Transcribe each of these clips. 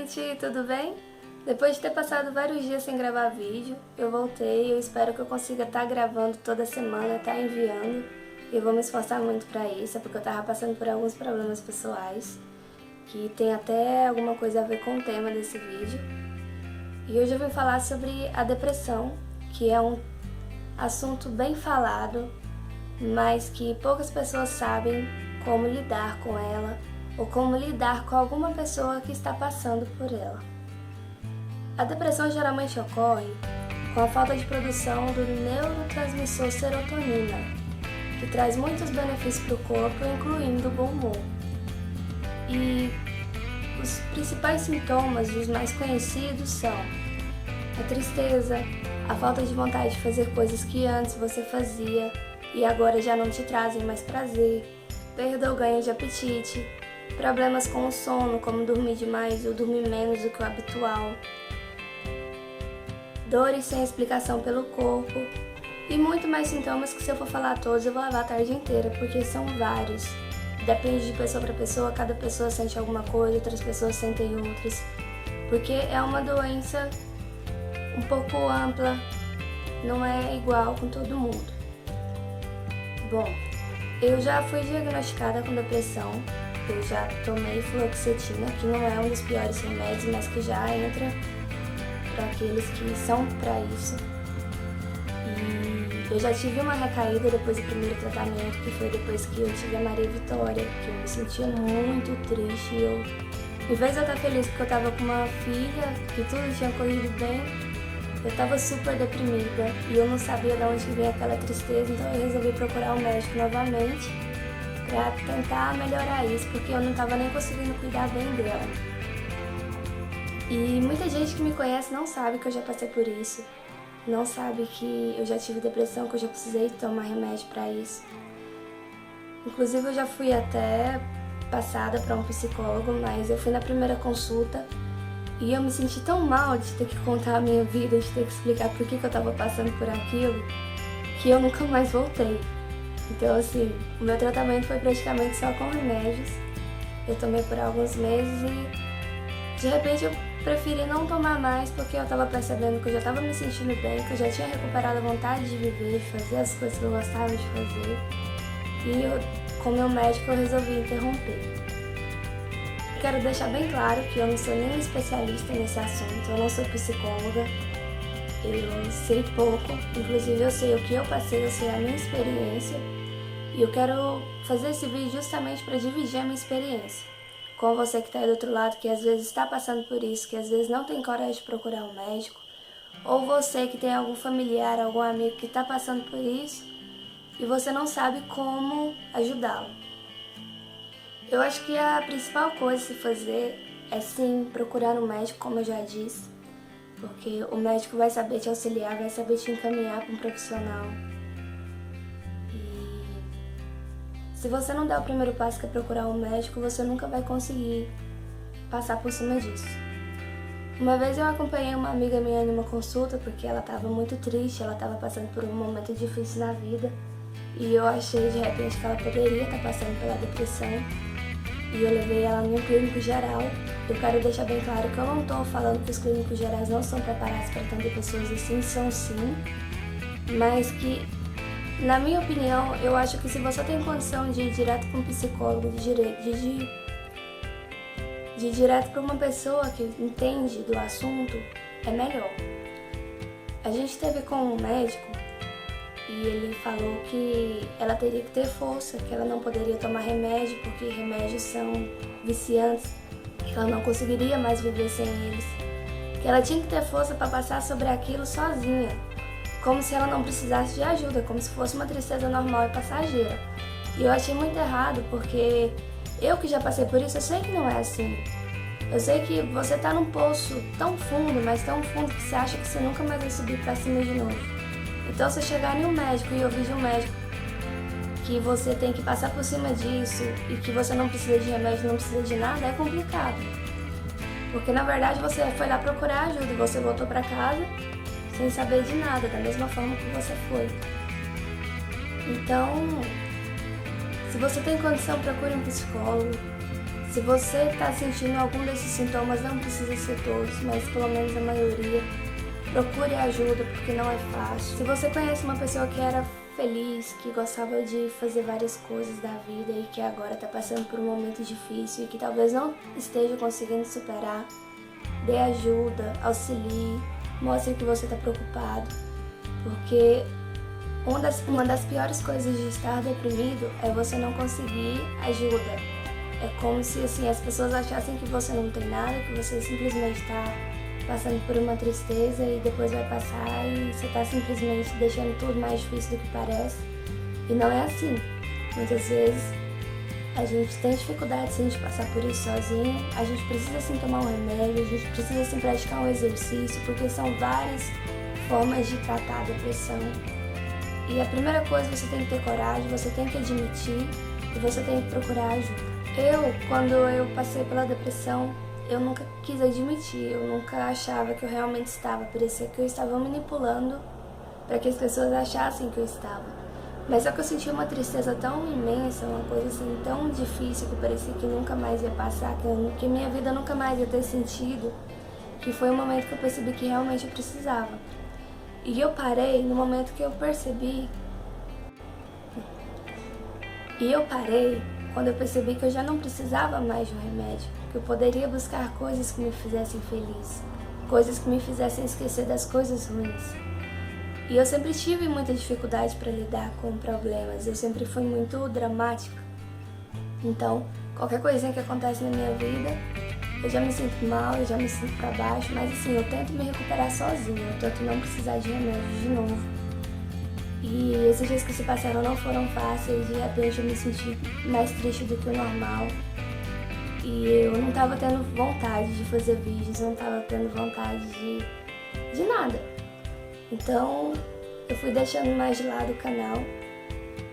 gente, tudo bem? Depois de ter passado vários dias sem gravar vídeo, eu voltei. Eu espero que eu consiga estar gravando toda semana, estar enviando. Eu vou me esforçar muito pra isso, porque eu tava passando por alguns problemas pessoais, que tem até alguma coisa a ver com o tema desse vídeo. E hoje eu vim falar sobre a depressão, que é um assunto bem falado, mas que poucas pessoas sabem como lidar com ela, ou como lidar com alguma pessoa que está passando por ela. A depressão geralmente ocorre com a falta de produção do neurotransmissor serotonina, que traz muitos benefícios para o corpo, incluindo o bom humor. E os principais sintomas, os mais conhecidos, são a tristeza, a falta de vontade de fazer coisas que antes você fazia e agora já não te trazem mais prazer, perda ou ganho de apetite, problemas com o sono, como dormir demais ou dormir menos do que o habitual, dores sem explicação pelo corpo e muito mais sintomas que, se eu for falar todos, eu vou levar a tarde inteira, porque são vários. Depende de pessoa para pessoa, cada pessoa sente alguma coisa, outras pessoas sentem outras, porque é uma doença um pouco ampla, não é igual com todo mundo. Bom, eu já fui diagnosticada com depressão. Eu já tomei fluoxetina, que não é um dos piores remédios, mas que já entra para aqueles que são para isso. E eu já tive uma recaída depois do primeiro tratamento, que foi depois que eu tive a Maria Vitória, que eu me sentia muito triste. Em vez de eu estar feliz porque eu estava com uma filha, que tudo tinha corrido bem, eu estava super deprimida e eu não sabia de onde vinha aquela tristeza, então eu resolvi procurar um médico novamente para tentar melhorar isso, porque eu não estava nem conseguindo cuidar bem dela. E muita gente que me conhece não sabe que eu já passei por isso, não sabe que eu já tive depressão, que eu já precisei tomar remédio para isso. Inclusive eu já fui até passada para um psicólogo, mas eu fui na primeira consulta e eu me senti tão mal de ter que contar a minha vida, de ter que explicar por que eu estava passando por aquilo, que eu nunca mais voltei. Então, assim, o meu tratamento foi praticamente só com remédios. Eu tomei por alguns meses e, de repente, eu preferi não tomar mais, porque eu estava percebendo que eu já estava me sentindo bem, que eu já tinha recuperado a vontade de viver, de fazer as coisas que eu gostava de fazer. E com o meu médico eu resolvi interromper. Quero deixar bem claro que eu não sou nenhum especialista nesse assunto, eu não sou psicóloga. Eu sei pouco, inclusive eu sei o que eu passei, eu sei a minha experiência. E eu quero fazer esse vídeo justamente para dividir a minha experiência com você que está aí do outro lado, que às vezes está passando por isso, que às vezes não tem coragem de procurar um médico, ou você que tem algum familiar, algum amigo que está passando por isso e você não sabe como ajudá-lo. Eu acho que a principal coisa a se fazer é sim procurar um médico, como eu já disse, porque o médico vai saber te auxiliar, vai saber te encaminhar para um profissional. Se você não der o primeiro passo, que é procurar um médico, você nunca vai conseguir passar por cima disso. Uma vez eu acompanhei uma amiga minha em uma consulta, porque ela estava muito triste, ela estava passando por um momento difícil na vida, e eu achei de repente que ela poderia estar passando pela depressão, e eu levei ela em um clínico geral. Eu quero deixar bem claro que eu não estou falando que os clínicos gerais não são preparados para atender pessoas assim, são sim, mas que, na minha opinião, eu acho que se você tem condição de ir direto para um psicólogo, de ir direto para uma pessoa que entende do assunto, é melhor. A gente esteve com um médico e ele falou que ela teria que ter força, que ela não poderia tomar remédio, porque remédios são viciantes, que ela não conseguiria mais viver sem eles, que ela tinha que ter força para passar sobre aquilo sozinha, como se ela não precisasse de ajuda, como se fosse uma tristeza normal e passageira. E eu achei muito errado, porque eu que já passei por isso, eu sei que não é assim. Eu sei que você tá num poço tão fundo, mas tão fundo que você acha que você nunca mais vai subir pra cima de novo. Então, se chegar em um médico e ouvir de um médico que você tem que passar por cima disso e que você não precisa de remédio, não precisa de nada, é complicado. Porque, na verdade, você foi lá procurar ajuda e você voltou pra casa sem saber de nada, da mesma forma que você foi. Então, se você tem condição, procure um psicólogo. Se você está sentindo algum desses sintomas, não precisa ser todos, mas pelo menos a maioria, procure ajuda porque não é fácil. Se você conhece uma pessoa que era feliz, que gostava de fazer várias coisas da vida e que agora está passando por um momento difícil e que talvez não esteja conseguindo superar, dê ajuda, auxilie, mostre que você está preocupado, porque uma das piores coisas de estar deprimido é você não conseguir ajuda. É como se assim, as pessoas achassem que você não tem nada, que você simplesmente está passando por uma tristeza e depois vai passar e você está simplesmente deixando tudo mais difícil do que parece. E não é assim. Muitas vezes a gente tem dificuldade sim de passar por isso sozinho, a gente precisa sim tomar um remédio, a gente precisa sim praticar um exercício, porque são várias formas de tratar a depressão. E a primeira coisa, você tem que ter coragem, você tem que admitir e você tem que procurar ajuda. Quando eu passei pela depressão, eu nunca quis admitir, eu nunca achava que eu realmente estava. Parecia que eu estava manipulando para que as pessoas achassem que eu estava. Mas só que eu senti uma tristeza tão imensa, uma coisa assim tão difícil, que parecia que nunca mais ia passar, que minha vida nunca mais ia ter sentido, que foi o momento que eu percebi que realmente eu precisava. E eu parei no momento que eu percebi. Quando eu percebi que eu já não precisava mais de um remédio, que eu poderia buscar coisas que me fizessem feliz, coisas que me fizessem esquecer das coisas ruins. E eu sempre tive muita dificuldade para lidar com problemas, eu sempre fui muito dramática. Então, qualquer coisinha que acontece na minha vida, eu já me sinto mal, eu já me sinto para baixo, mas assim, eu tento me recuperar sozinha, eu tento não precisar de remédio de novo. E esses dias que se passaram não foram fáceis, de repente eu me senti mais triste do que o normal. E eu não estava tendo vontade de fazer vídeos, eu não estava tendo vontade de nada. Então eu fui deixando mais de lado o canal,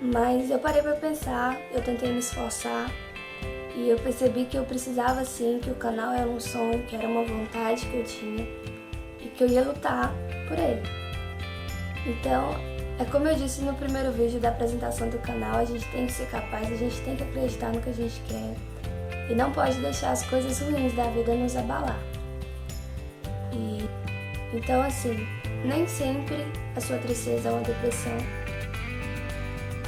mas eu parei para pensar, eu tentei me esforçar e eu percebi que eu precisava sim, que o canal era um sonho, que era uma vontade que eu tinha e que eu ia lutar por ele. Então, é como eu disse no primeiro vídeo da apresentação do canal, a gente tem que ser capaz, a gente tem que acreditar no que a gente quer e não pode deixar as coisas ruins da vida nos abalar. Então assim, nem sempre a sua tristeza é uma depressão.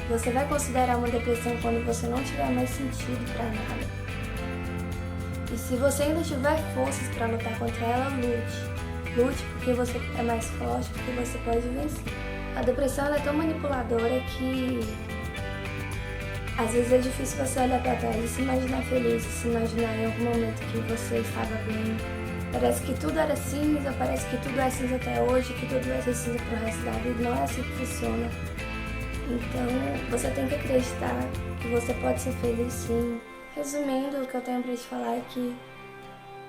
Você vai considerar uma depressão quando você não tiver mais sentido pra nada. E se você ainda tiver forças para lutar contra ela, lute. Lute porque você é mais forte, porque você pode vencer. A depressão ela é tão manipuladora que às vezes é difícil você olhar para trás e se imaginar feliz, se imaginar em algum momento que você estava bem. Parece que tudo era cinza, parece que tudo é cinza até hoje, que tudo vai ser cinza pro resto da vida. Não é assim que funciona. Então você tem que acreditar que você pode ser feliz sim. Resumindo, o que eu tenho para te falar é que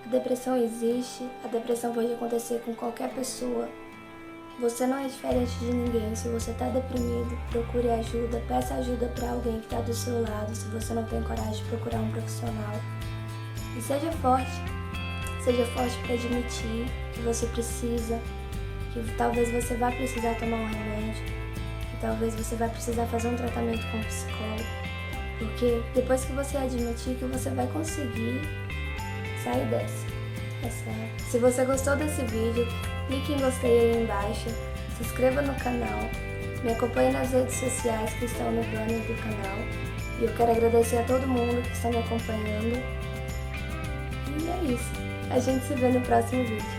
a depressão existe, a depressão pode acontecer com qualquer pessoa. Você não é diferente de ninguém. Se você está deprimido, procure ajuda, peça ajuda para alguém que está do seu lado, se você não tem coragem de procurar um profissional. E seja forte para admitir que você precisa, que talvez você vá precisar tomar um remédio, que talvez você vá precisar fazer um tratamento com um psicólogo. Porque depois que você admitir que você vai conseguir sair dessa. É certo. Se você gostou desse vídeo, clique em gostei aí embaixo, se inscreva no canal, me acompanhe nas redes sociais que estão no banner do canal. E eu quero agradecer a todo mundo que está me acompanhando. E é isso. A gente se vê no próximo vídeo.